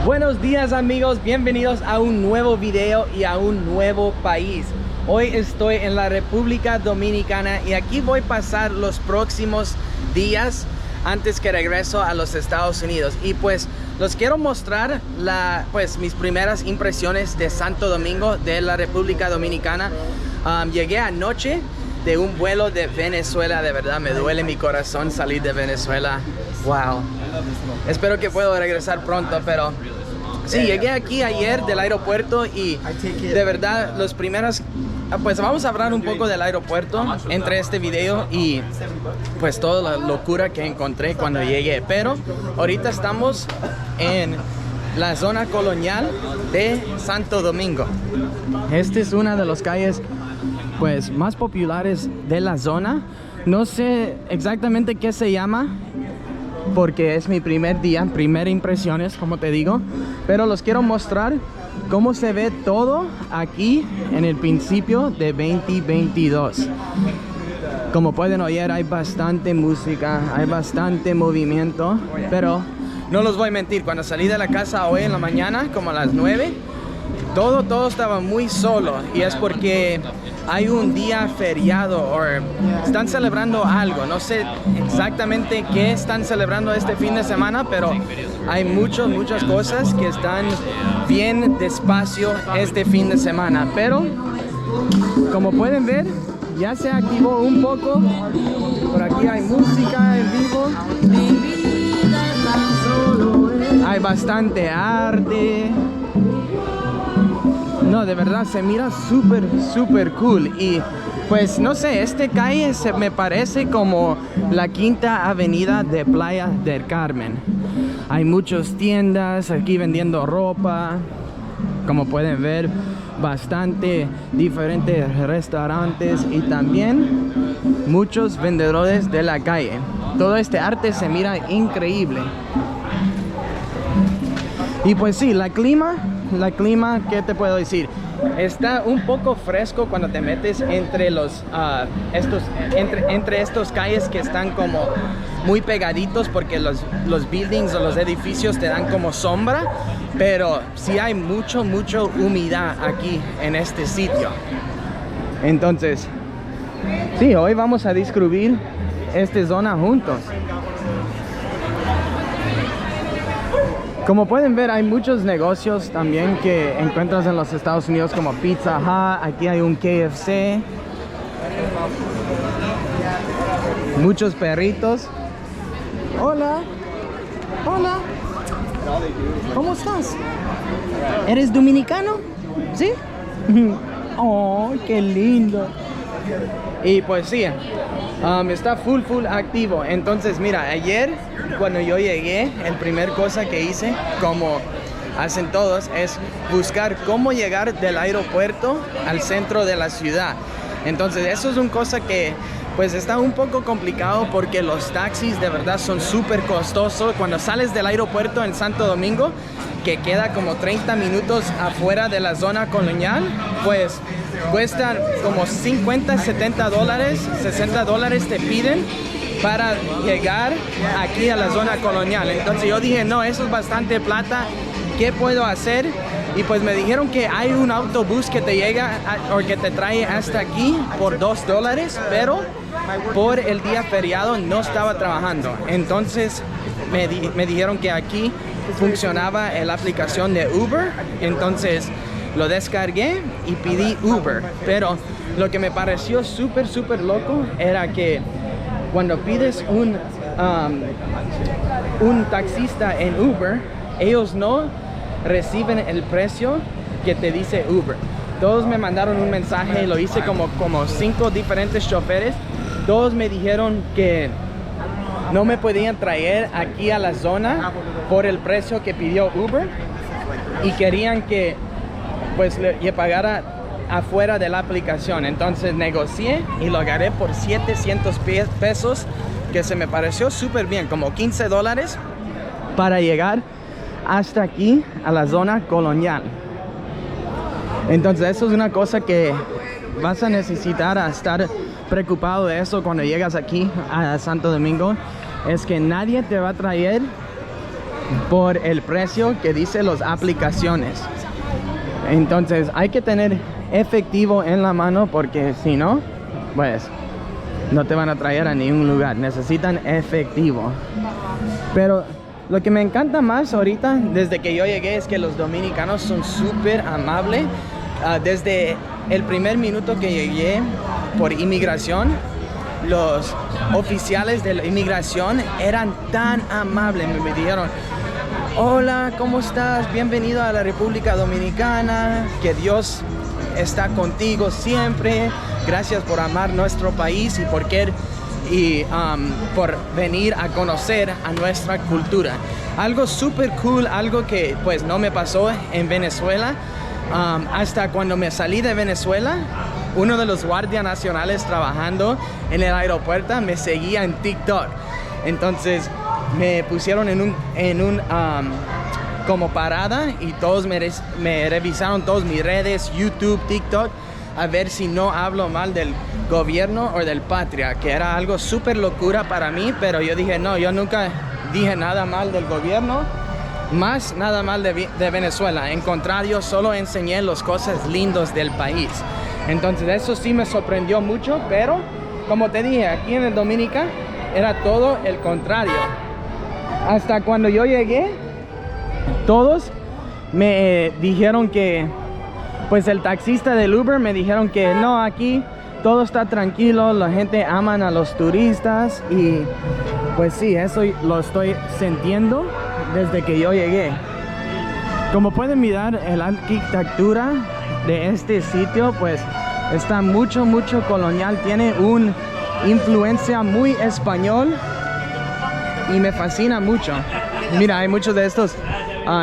Buenos días amigos, bienvenidos a un nuevo video y a un nuevo país. Hoy estoy en la República Dominicana y aquí voy a pasar los próximos días antes que regreso a los Estados Unidos. Y pues los quiero mostrar mis primeras impresiones de Santo Domingo, de la República Dominicana. Llegué anoche de un vuelo de Venezuela. De verdad me duele mi corazón salir de Venezuela. Wow. Espero que puedo regresar pronto, pero sí, llegué aquí ayer del aeropuerto y de verdad los primeros... Pues vamos a hablar un poco del aeropuerto entre este video y pues toda la locura que encontré cuando llegué. Pero ahorita estamos en la zona colonial de Santo Domingo. Esta es una de las calles pues más populares de la zona. No sé exactamente qué se llama porque es mi primer día, primeras impresiones, como te digo, pero los quiero mostrar cómo se ve todo aquí en el principio de 2022. Como pueden oír, hay bastante música, hay bastante movimiento, pero no los voy a mentir, cuando salí de la casa hoy en la mañana, como a las 9, todo estaba muy solo, y es porque hay un día feriado o están celebrando algo. No sé exactamente qué están celebrando este fin de semana, pero hay muchas cosas que están bien despacio este fin de semana. Pero como pueden ver, ya se activó un poco. Por aquí hay música en vivo, hay bastante arte. No, de verdad se mira súper cool. Y pues no sé, este calle me parece como la quinta avenida de Playa del Carmen. Hay muchas tiendas aquí vendiendo ropa. Como pueden ver, bastante diferentes restaurantes y también muchos vendedores de la calle. Todo este arte se mira increíble. Y pues sí, la clima, ¿qué te puedo decir? Está un poco fresco cuando te metes entre entre estos calles que están como muy pegaditos, porque los buildings o los edificios te dan como sombra, pero sí hay mucha humedad aquí en este sitio. Entonces, sí, hoy vamos a descubrir esta zona juntos. Como pueden ver, hay muchos negocios también que encuentras en los Estados Unidos, como Pizza Hut. Aquí hay un KFC. Muchos perritos. Hola. Hola. ¿Cómo estás? ¿Eres dominicano? ¿Sí? Oh, qué lindo. Y pues sí, está full activo. Entonces mira, ayer cuando yo llegué, el primer cosa que hice, como hacen todos, es buscar cómo llegar del aeropuerto al centro de la ciudad. Entonces eso es una cosa que pues está un poco complicado, porque los taxis de verdad son súper costosos. Cuando sales del aeropuerto en Santo Domingo, que queda como 30 minutos afuera de la zona colonial, pues cuestan como 50, 70 dólares, 60 dólares te piden para llegar aquí a la zona colonial. Entonces yo dije, no, eso es bastante plata, ¿qué puedo hacer? Y pues me dijeron que hay un autobús que te llega o que te trae hasta aquí por 2 dólares, pero por el día feriado no estaba trabajando. Entonces me dijeron que aquí funcionaba la aplicación de Uber. Entonces lo descargué y pedí Uber. Pero lo que me pareció súper loco era que cuando pides un taxista en Uber, ellos no reciben el precio que te dice Uber. Todos me mandaron un mensaje, lo hice como 5 diferentes choferes. Todos me dijeron que no me podían traer aquí a la zona por el precio que pidió Uber, y querían que pues le pagara afuera de la aplicación. Entonces negocié y lo agarré por 700 pesos, que se me pareció súper bien, como 15 dólares para llegar hasta aquí a la zona colonial. Entonces eso es una cosa que vas a necesitar a estar preocupado de eso cuando llegas aquí a Santo Domingo, es que nadie te va a traer por el precio que dice las aplicaciones. Entonces hay que tener efectivo en la mano, porque si no, pues no te van a traer a ningún lugar. Necesitan efectivo. Pero lo que me encanta más ahorita, desde que yo llegué, es que los dominicanos son súper amables. Desde el primer minuto que llegué por inmigración, los oficiales de la inmigración eran tan amables. Me dijeron: hola, ¿cómo estás? Bienvenido a la República Dominicana. Que Dios está contigo siempre. Gracias por amar nuestro país y por venir a conocer a nuestra cultura. Algo súper cool, algo que pues no me pasó en Venezuela. Hasta cuando me salí de Venezuela, uno de los guardias nacionales trabajando en el aeropuerto me seguía en TikTok. Entonces me pusieron en un como parada, y todos me revisaron todas mis redes, YouTube, TikTok, a ver si no hablo mal del gobierno o del patria, que era algo súper locura para mí. Pero yo dije no, yo nunca dije nada mal del gobierno, más nada mal de Venezuela. En contrario, solo enseñé las cosas lindas del país. Entonces eso sí me sorprendió mucho, pero como te dije, aquí en el Dominica era todo el contrario. Hasta cuando yo llegué, todos me dijeron que, pues el taxista del Uber me dijeron que no, aquí todo está tranquilo, la gente ama a los turistas. Y pues sí, eso lo estoy sintiendo desde que yo llegué. Como pueden mirar, la arquitectura de este sitio pues está mucho colonial, tiene una influencia muy español y me fascina mucho. Mira, hay muchos de estos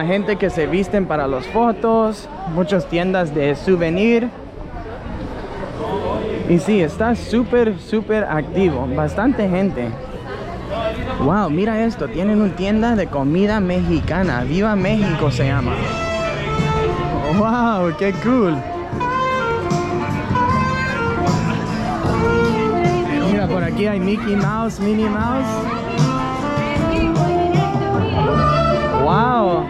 gente que se visten para las fotos, muchas tiendas de souvenir. Y sí, está súper activo, bastante gente. Wow, mira esto, tienen una tienda de comida mexicana, Viva México se llama. Wow, qué cool. Mira, por aquí hay Mickey Mouse, Minnie Mouse. Wow.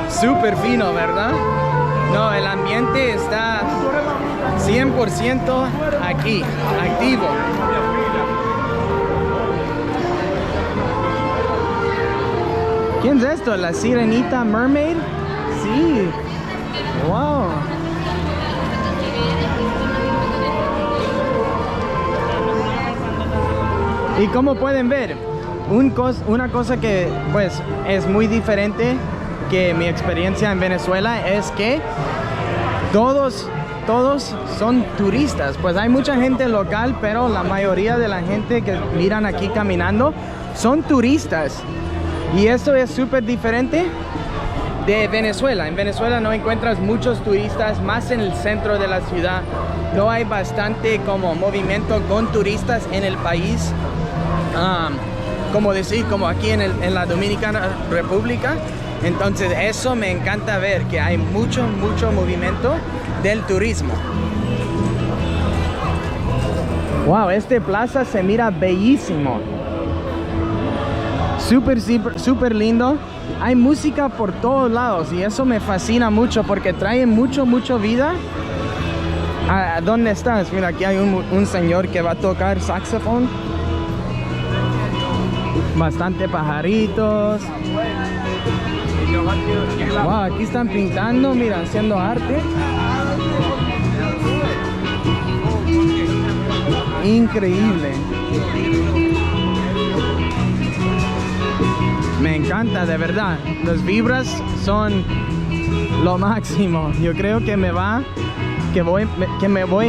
Súper fino, ¿verdad? No, el ambiente está 100% aquí, activo. ¿Quién es esto? ¿La Sirenita Mermaid? Sí. Wow. Y como pueden ver, una cosa que pues es muy diferente que mi experiencia en Venezuela es que todos son turistas. Pues hay mucha gente local, pero la mayoría de la gente que miran aquí caminando son turistas. Y esto es súper diferente de Venezuela. En Venezuela no encuentras muchos turistas, más en el centro de la ciudad. No hay bastante como movimiento con turistas en el país. Como decir, como aquí en la Dominicana República. Entonces eso me encanta ver, que hay mucho movimiento del turismo. Wow, este plaza se mira bellísimo. Súper lindo. Hay música por todos lados y eso me fascina mucho porque trae mucho vida. ¿Dónde estás? Mira, aquí hay un señor que va a tocar saxofón. Bastante pajaritos. Wow, aquí están pintando, mira, haciendo arte. Increíble. Me encanta, de verdad. Las vibras son lo máximo. Yo creo que me voy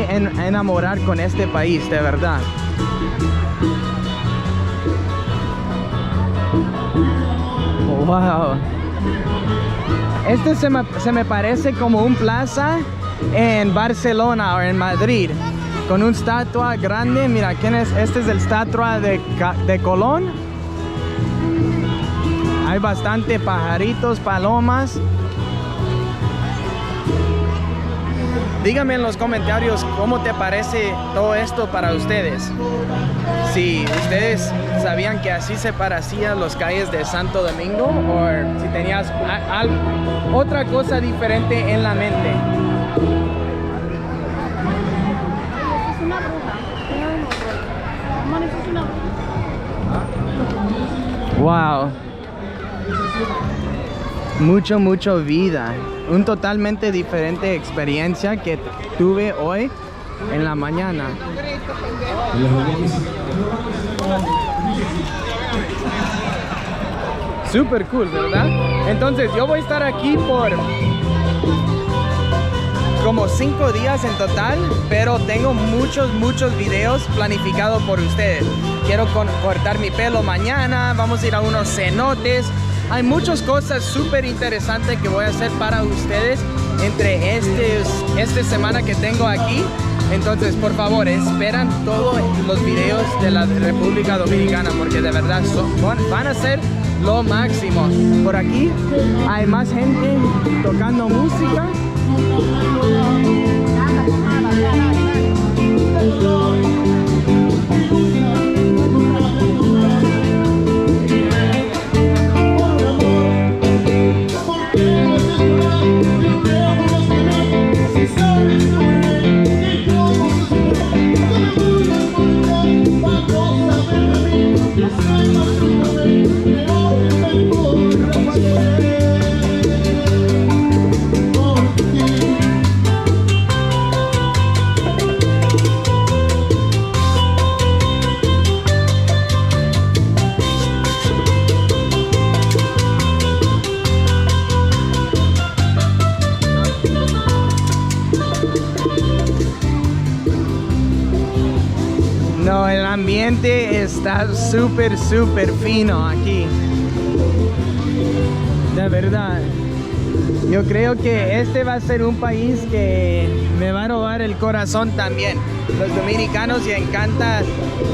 a enamorar con este país, de verdad. Wow. Este se me parece como un plaza en Barcelona o en Madrid, con una estatua grande. Mira, ¿quién es? Este es el estatua de Colón. Hay bastante pajaritos, palomas. díganme en los comentarios cómo te parece todo esto para ustedes. Si ustedes sabían que así se parecían las calles de Santo Domingo, o si tenías otra cosa diferente en la mente. Es una bruja. Es una bruja. Wow. Mucho vida. Un totalmente diferente experiencia que tuve hoy en la mañana. Super cool, ¿verdad? Entonces yo voy a estar aquí por como 5 días en total, pero tengo muchos videos planificados por ustedes. Quiero cortar mi pelo mañana, vamos a ir a unos cenotes. Hay muchas cosas súper interesantes que voy a hacer para ustedes entre esta semana que tengo aquí. Entonces, por favor, esperan todos los videos de la República Dominicana, porque de verdad van a ser lo máximo. Por aquí hay más gente tocando música. No, el ambiente está súper fino aquí. De verdad. Yo creo que este va a ser un país que me va a robar el corazón también. Los dominicanos ya encantan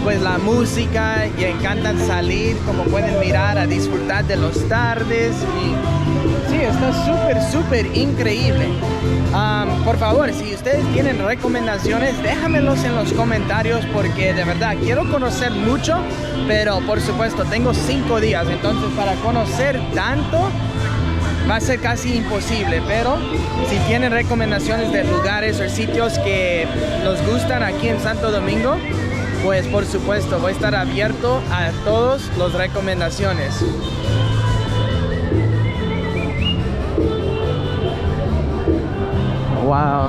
pues la música, ya encantan salir, como pueden mirar, a disfrutar de los tardes. Y sí, está súper increíble. Por favor, si ustedes tienen recomendaciones, déjamelos en los comentarios, porque de verdad quiero conocer mucho, pero por supuesto tengo 5 días, entonces para conocer tanto va a ser casi imposible. Pero si tienen recomendaciones de lugares o sitios que nos gustan aquí en Santo Domingo, pues por supuesto voy a estar abierto a todas las recomendaciones. Wow.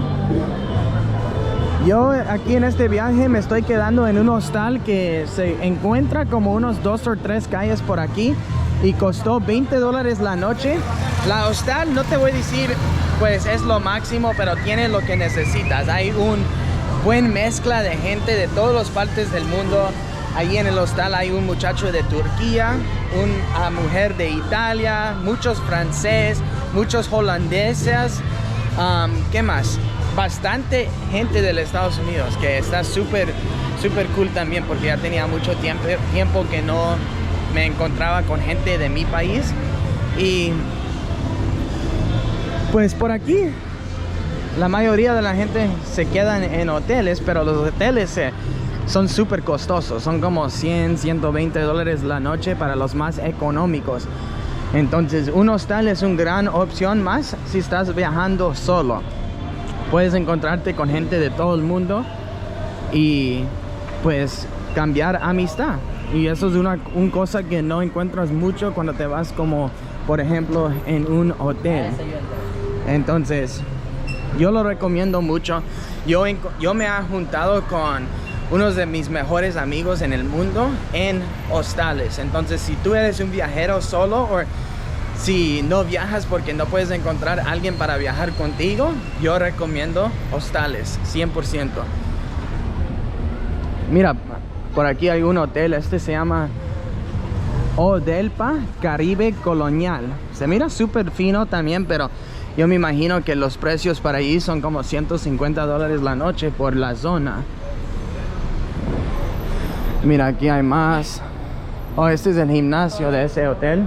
Yo aquí en este viaje me estoy quedando en un hostal que se encuentra como unos 2 o 3 calles por aquí y costó $20 la noche. La hostal, no te voy a decir pues es lo máximo, pero tiene lo que necesitas. Hay un buen mezcla de gente de todas las partes del mundo. Allí en el hostal hay un muchacho de Turquía, una mujer de Italia, muchos franceses, muchos holandeses. ¿Qué más? Bastante gente de los Estados Unidos, que está súper cool también, porque ya tenía mucho tiempo que no me encontraba con gente de mi país. Y pues por aquí la mayoría de la gente se quedan en hoteles, pero los hoteles son súper costosos, son como $100-120 la noche para los más económicos. Entonces un hostal es una gran opción más si estás viajando solo. Puedes encontrarte con gente de todo el mundo y pues cambiar amistad. Y eso es una cosa que no encuentras mucho cuando te vas, como por ejemplo en un hotel. Entonces yo lo recomiendo mucho. Yo me he juntado con unos de mis mejores amigos en el mundo en hostales. Entonces si tú eres un viajero solo, o si no viajas porque no puedes encontrar a alguien para viajar contigo, yo recomiendo hostales 100%. Mira, por aquí hay un hotel, este se llama Odelpa Caribe Colonial. Se mira súper fino también, pero yo me imagino que los precios para allí son como $150 la noche por la zona. Mira, aquí hay más. Oh, este es el gimnasio de ese hotel.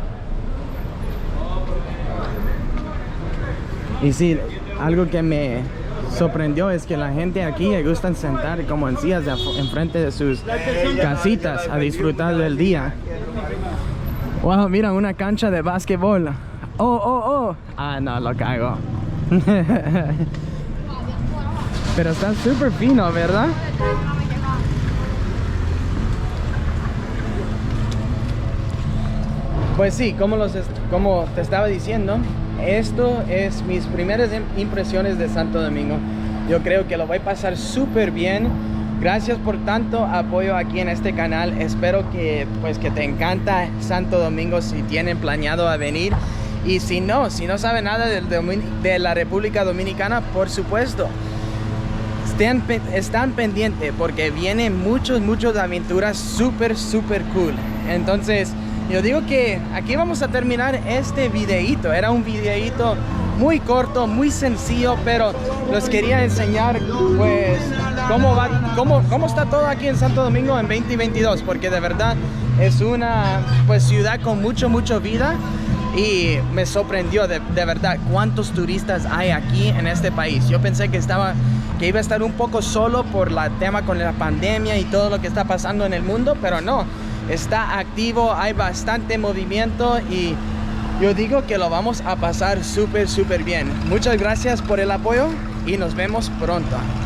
Y sí, algo que me sorprendió es que la gente aquí le gustan sentar como en sillas enfrente de sus casitas a disfrutar del día. Wow, mira, una cancha de básquetbol. Oh. Ah, no, lo cago. Pero está súper fino, ¿verdad? Pues sí, como te estaba diciendo, esto es mis primeras impresiones de Santo Domingo. Yo creo que lo voy a pasar súper bien. Gracias por tanto apoyo aquí en este canal. Espero que te encanta Santo Domingo si tienen planeado a venir. Y si no saben nada de la República Dominicana, por supuesto, están pendientes porque vienen muchas aventuras súper cool. Entonces, yo digo que aquí vamos a terminar este videíto. Era un videíto muy corto, muy sencillo, pero les quería enseñar pues cómo está todo aquí en Santo Domingo en 2022, porque de verdad es una pues ciudad con mucho vida. Y me sorprendió de verdad cuántos turistas hay aquí en este país. Yo pensé que iba a estar un poco solo por el tema con la pandemia y todo lo que está pasando en el mundo, pero no, está activo, hay bastante movimiento y yo digo que lo vamos a pasar súper bien. Muchas gracias por el apoyo y nos vemos pronto.